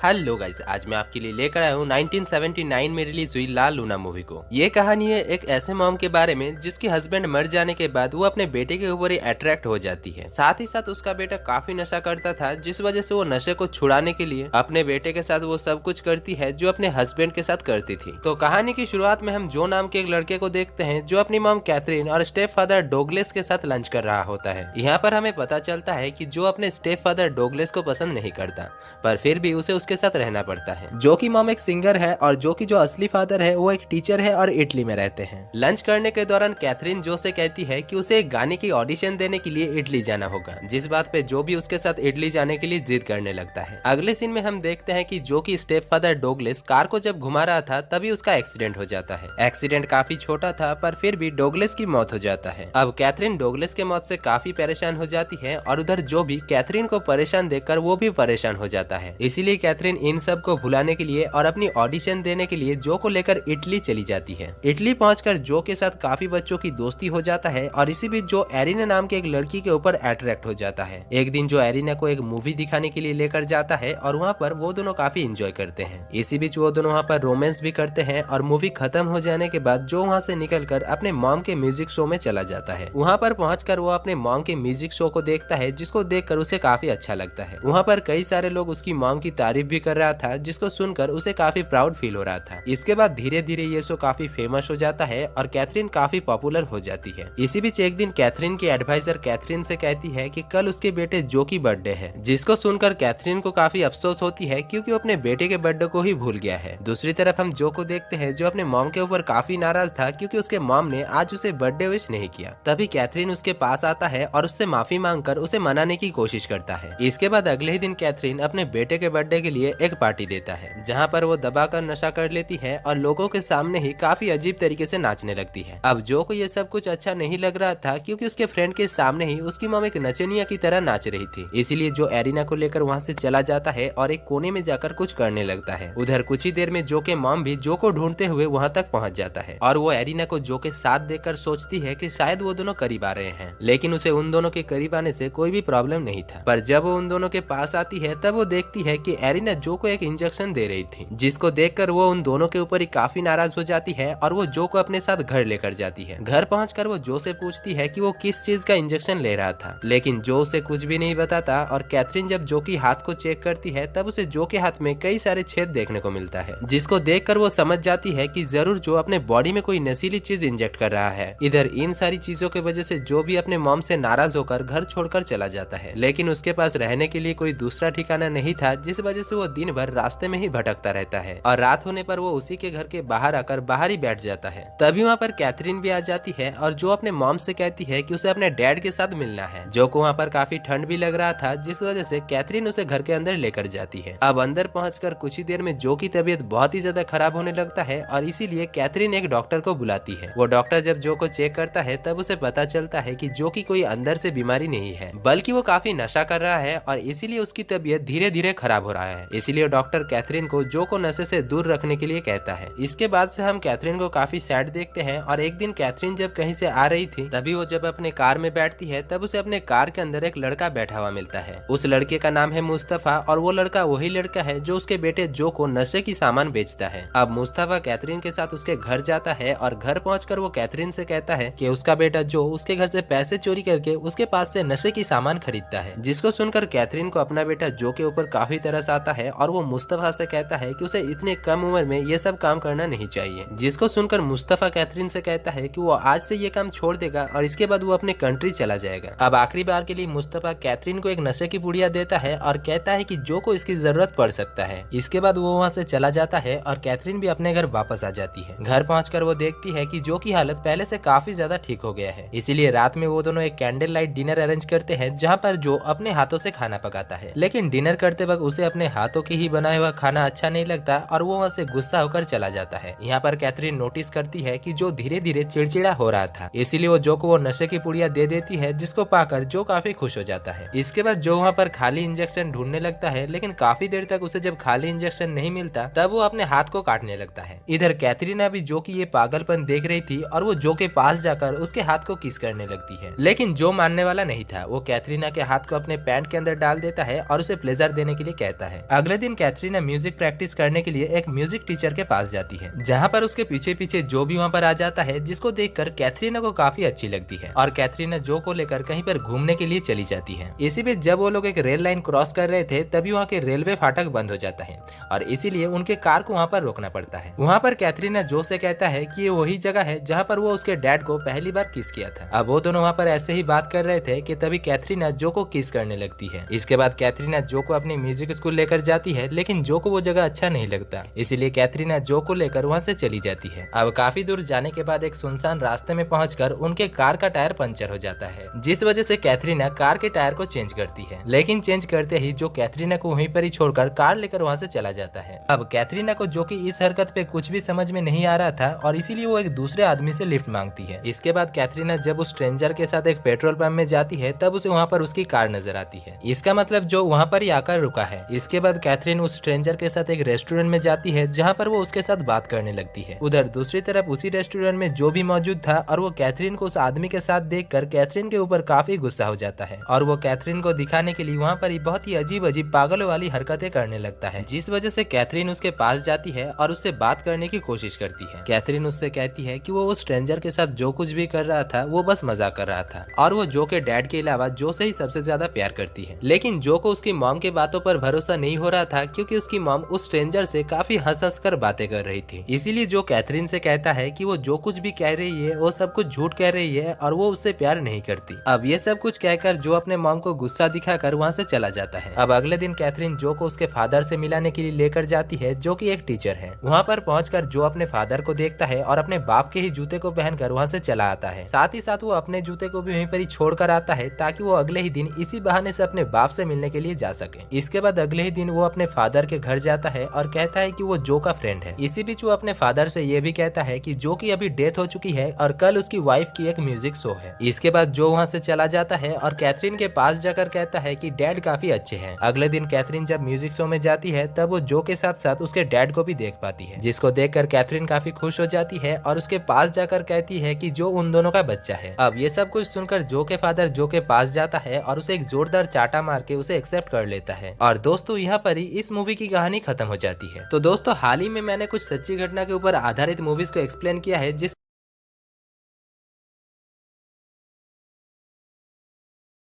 Hello guys, आज मैं आपके लिए लेकर आया हूँ 1979 में रिलीज हुई ला लूना मूवी को। ये कहानी है एक ऐसे मॉम के बारे में जिसकी हस्बैंड मर जाने के बाद वो अपने बेटे के ऊपर ही अट्रैक्ट हो जाती है। साथ ही साथ उसका बेटा काफी नशा करता था, जिस वजह से वो नशे को छुड़ाने के लिए अपने बेटे के साथ वो सब कुछ करती है जो अपने हस्बैंड के साथ करती थी। तो कहानी की शुरुआत में हम जो नाम के एक लड़के को देखते हैं जो अपनी मॉम कैथरीन और स्टेप फादर डोगलेस के साथ लंच कर रहा होता है। यहाँ पर हमें पता चलता है कि जो अपने स्टेप फादर डोगलेस को पसंद नहीं करता, पर फिर भी उसे उसके साथ रहना पड़ता है। जो कि मॉम एक सिंगर है और जो असली फादर है वो एक टीचर है और इटली में रहते हैं। लंच करने के दौरान कैथरीन जो से कहती है कि उसे एक गाने की ऑडिशन देने के लिए इटली जाना होगा, जिस बात पे जो भी उसके साथ इटली जाने के लिए जिद करने लगता है। अगले सीन में हम देखते हैं कि जो कि स्टेप फादर डोगलेस कार को जब घुमा रहा था तभी उसका एक्सीडेंट हो जाता है। एक्सीडेंट काफी छोटा था पर फिर भी डोगलेस की मौत हो जाता है। अब कैथरीन डोगलेस के मौत से काफी परेशान हो जाती है और उधर जो भी कैथरीन को परेशान देखकर वो भी परेशान हो जाता है। इसीलिए कैथरीन इन सब को भुलाने के लिए और अपनी ऑडिशन देने के लिए जो को लेकर इटली चली जाती है। इटली पहुंचकर जो के साथ काफी बच्चों की दोस्ती हो जाता है और इसी बीच जो एरिना नाम के एक लड़की के ऊपर अट्रैक्ट हो जाता है। एक दिन जो एरिना को एक मूवी दिखाने के लिए लेकर जाता है और वहाँ पर वो दोनों काफी एंजॉय करते हैं। इसी बीच वो दोनों वहाँ पर रोमांस भी करते हैं और मूवी खत्म हो जाने के बाद जो वहाँ से निकलकर अपने मॉम के म्यूजिक शो में चला जाता है। वहाँ पर पहुंचकर वो अपने मॉम के म्यूजिक शो को देखता है, जिसको देखकर उसे काफी अच्छा लगता है। वहाँ पर कई सारे लोग उसकी मॉम की तारीफ भी कर रहा था, जिसको सुनकर उसे काफी प्राउड फील हो रहा था। इसके बाद धीरे धीरे ये शो काफी फेमस हो जाता है और कैथरीन काफी पॉपुलर हो जाती है। इसी बीच एक दिन कैथरीन की एडवाइजर कैथरीन से कहती है कि कल उसके बेटे जो की बर्थडे है, जिसको सुनकर कैथरीन को काफी अफसोस होती है क्योंकि वो अपने बेटे के बर्थडे को ही भूल गया है। दूसरी तरफ हम जो को देखते हैं जो अपने मॉम के ऊपर काफी नाराज था क्योंकि उसके मॉम ने आज उसे बर्थडे विश नहीं किया। तभी कैथरीन उसके पास आता है और उससे माफी मांगकर उसे मनाने की कोशिश करता है। इसके बाद अगले ही दिन कैथरीन अपने बेटे के बर्थडे के लिए एक पार्टी देता है, जहाँ पर वो दबाकर नशा कर लेती है और लोगों के सामने ही काफी अजीब तरीके से नाचने लगती है। अब जो को ये सब कुछ अच्छा नहीं लग रहा था क्योंकि उसके फ्रेंड के सामने ही उसकी मॉम एक नचनिया की तरह नाच रही थी। इसीलिए जो एरिना को लेकर वहाँ से चला जाता है और एक कोने में जाकर कुछ करने लगता है। उधर कुछ ही देर में जो के मॉम भी जो को ढूंढते हुए वहाँ तक पहुँच जाता है और वो एरिना को जो के साथ देखकर सोचती है कि शायद वो दोनों करीब आ रहे हैं, लेकिन उसे उन दोनों के करीब आने से कोई भी प्रॉब्लम नहीं था। पर जब वो उन दोनों के पास आती है तब वो देखती है कि एरिना जो को एक इंजेक्शन दे रही थी, जिसको देखकर वो उन दोनों के ऊपर ही काफी नाराज हो जाती है और वो जो को अपने साथ घर लेकर जाती है। घर पहुंचकर वो जो से पूछती है कि वो किस चीज का इंजेक्शन ले रहा था, लेकिन जो उसे कुछ भी नहीं बताता। और कैथरीन जब जो की हाथ को चेक करती है तब उसे जो के हाथ में कई सारे छेद देखने को मिलता है, जिसको देखकर वो समझ जाती है कि जरूर जो अपने बॉडी में कोई नशीली चीज इंजेक्ट कर रहा है। इधर इन सारी चीजों की वजह से जो भी अपने मॉम से नाराज होकर घर छोड़कर चला जाता है, लेकिन उसके पास रहने के लिए कोई दूसरा ठिकाना नहीं था, जिस वजह से वो दिन भर रास्ते में ही भटकता रहता है और रात होने पर वो उसी के घर के बाहर आकर बाहर ही बैठ जाता है। तभी वहाँ पर कैथरीन भी आ जाती है और जो अपने मॉम से कहती है कि उसे अपने डैड के साथ मिलना है। जो को वहाँ पर काफी ठंड भी लग रहा था, जिस वजह से कैथरीन उसे घर के अंदर लेकर जाती है। अब अंदर पहुंचकर कुछ ही देर में जो की तबीयत बहुत ही ज्यादा खराब होने लगता है और इसीलिए कैथरीन एक डॉक्टर को बुलाती है। वो डॉक्टर जब जो को चेक करता है तब उसे पता चलता है कि जो की कोई अंदर से बीमारी नहीं है, बल्कि वो काफी नशा कर रहा है और इसीलिए उसकी तबीयत धीरे धीरे खराब हो रहा है। इसीलिए डॉक्टर कैथरीन को जो को नशे से दूर रखने के लिए कहता है। इसके बाद से हम कैथरीन को काफी सैड देखते हैं और एक दिन कैथरीन जब कहीं से आ रही थी तभी वो जब अपने कार में बैठती है तब उसे अपने कार के अंदर एक लड़का बैठा हुआ मिलता है। उस लड़के का नाम है मुस्तफा और वो लड़का वही लड़का है जो उसके बेटे जो को नशे की सामान बेचता है। अब मुस्तफा कैथरीन के साथ उसके घर जाता है और घर पहुंचकर वो कैथरीन से कहता है कि उसका बेटा जो उसके घर से पैसे चोरी करके उसके पास से नशे की सामान खरीदता है, जिसको सुनकर कैथरीन को अपना बेटा जो के ऊपर काफी तरस आता है और वो मुस्तफा से कहता है कि उसे इतने कम उम्र में ये सब काम करना नहीं चाहिए। जिसको सुनकर मुस्तफा कैथरीन से कहता है कि वो आज से ये काम छोड़ देगा और इसके बाद वो अपने कंट्री चला जाएगा। अब आखिरी बार के लिए मुस्तफा कैथरीन को एक नशे की पुड़िया देता है और कहता है कि जो को इसकी जरूरत पड़ सकता है। इसके बाद वो वहाँ से चला जाता है और कैथरीन भी अपने घर वापस आ जाती है। घर पहुंचकर वो देखती है कि जो की हालत पहले से काफी ज्यादा ठीक हो गया है। इसीलिए रात में वो दोनों एक कैंडल लाइट डिनर अरेंज करते हैं, जहाँ पर जो अपने हाथों से खाना पकाता है, लेकिन डिनर करते वक्त उसे अपने हाथों की ही बनाया हुआ खाना अच्छा नहीं लगता और वो वहाँ से गुस्सा होकर चला जाता है। यहाँ पर कैथरीन नोटिस करती है कि जो धीरे धीरे चिड़चिड़ा हो रहा था, इसीलिए वो जो को वो नशे की पुड़िया दे देती है, जिसको पाकर जो काफी खुश हो जाता है। इसके बाद जो वहाँ पर खाली इंजेक्शन ढूंढने लगता है, लेकिन काफी देर तक उसे जब खाली इंजेक्शन नहीं मिलता तब वो अपने हाथ को काटने लगता है। इधर कैथरीना भी जो की ये पागलपन देख रही थी और वो जो के पास जाकर उसके हाथ को किस करने लगती है, लेकिन जो मानने वाला नहीं था। वो कैथरीना के हाथ को अपने पैंट के अंदर डाल देता है और उसे प्लेजर देने के लिए कहता है। अगले दिन कैथरीना म्यूजिक प्रैक्टिस करने के लिए एक म्यूजिक टीचर के पास जाती है, जहाँ पर उसके पीछे पीछे जो भी वहाँ पर आ जाता है, जिसको देखकर कैथरीना को काफी अच्छी लगती है और कैथरीना जो को लेकर कहीं पर घूमने के लिए चली जाती है। इसी बीच जब वो लोग एक रेल लाइन क्रॉस कर रहे थे तभी वहाँ के रेलवे फाटक बंद हो जाता है और इसीलिए उनके कार को वहाँ पर रोकना पड़ता है। वहाँ पर कैथरीना जो से कहता है कि ये वही जगह है जहाँ पर वो उसके डैड को पहली बार किस किया था। अब वो दोनों वहाँ पर ऐसे ही बात कर रहे थे कि तभी कैथरीना जो को किस करने लगती है। इसके बाद कैथरीना जो को अपनी म्यूजिक स्कूल लेकर जाती है, लेकिन जो को वो जगह अच्छा नहीं लगता, इसीलिए कैथरीना जो को लेकर वहाँ से चली जाती है। अब काफी दूर जाने के बाद एक सुनसान रास्ते में पहुंचकर उनके कार का टायर पंचर हो जाता है, जिस वजह से कैथरीना कार के टायर को चेंज करती है। लेकिन चेंज करते ही जो कैथरीना को वहीं पर ही छोड़कर कार लेकर वहाँ से चला जाता है। अब कैथरीना को जो कि इस हरकत पे कुछ भी समझ में नहीं आ रहा था और इसीलिए वो एक दूसरे आदमी से लिफ्ट मांगती है। इसके बाद कैथरीना जब उस स्ट्रेंजर के साथ एक पेट्रोल पंप में जाती है तब उसे वहाँ पर उसकी कार नजर आती है। इसका मतलब जो वहाँ पर ही आकर रुका है। इसके बाद कैथरीन उस स्ट्रेंजर के साथ एक रेस्टोरेंट में जाती है जहाँ पर वो उसके साथ बात करने लगती है। उधर दूसरी तरफ उसी रेस्टोरेंट में जो भी मौजूद था और वो कैथरीन को उस आदमी के साथ देखकर कैथरीन के ऊपर काफी गुस्सा हो जाता है और वो कैथरीन को दिखाने के लिए वहाँ पर ही बहुत ही अजीब अजीब पागलों वाली हरकतें करने लगता है, जिस वजह से कैथरीन उसके पास जाती है और उससे बात करने की कोशिश करती है। कैथरीन उससे कहती है कि वो उस स्ट्रेंजर के साथ जो कुछ भी कर रहा था वो बस मजाक कर रहा था और वो जो के डैड के अलावा जो से ही सबसे ज्यादा प्यार करती है। लेकिन जो को उसकी मॉम के बातों पर भरोसा नहीं हो रहा था क्योंकि उसकी मॉम उस स्ट्रेंजर से काफी हंस हंस कर बातें कर रही थी। इसीलिए जो कैथरीन से कहता है कि वो जो कुछ भी कह रही है वो सब कुछ झूठ कह रही है और वो उससे प्यार नहीं करती। अब ये सब कुछ कहकर जो अपने मॉम को गुस्सा दिखाकर वहाँ से चला जाता है। अब अगले दिन कैथरीन जो को उसके फादर से मिलाने के लिए लेकर जाती है जो कि एक टीचर है। वहाँ पर पहुंचकर जो अपने फादर को देखता है और अपने बाप के ही जूते को पहनकर वहाँ से चला आता है। साथ ही साथ वो अपने जूते को भी वहीं पर ही छोड़ कर आता है ताकि वो अगले ही दिन इसी बहाने से अपने बाप से मिलने के लिए जा सके। इसके बाद अगले ही दिन वो अपने फादर के घर जाता है और कहता है कि वो जो का फ्रेंड है। इसी बीच वो अपने फादर से ये भी कहता है कि जो की अभी डेथ हो चुकी है और कल उसकी वाइफ की एक म्यूजिक शो है। इसके बाद जो वहाँ से चला जाता है और कैथरीन के पास जाकर कहता है कि डैड काफी अच्छे हैं। अगले दिन कैथरीन जब म्यूजिक शो में जाती है तब वो जो के साथ साथ उसके डैड को भी देख पाती है, जिसको देखकर कैथरीन काफी खुश हो जाती है और उसके पास जाकर कहती है कि जो उन दोनों का बच्चा है। अब ये सब कुछ सुनकर जो के फादर जो के पास जाता है और उसे एक जोरदार चाटा मार के उसे एक्सेप्ट कर लेता है। और दोस्तों यहाँ पर ही इस मूवी की कहानी खत्म हो जाती है। तो दोस्तों हाल ही में मैंने कुछ सच्ची घटना के ऊपर आधारित मूवीज को एक्सप्लेन किया है जिस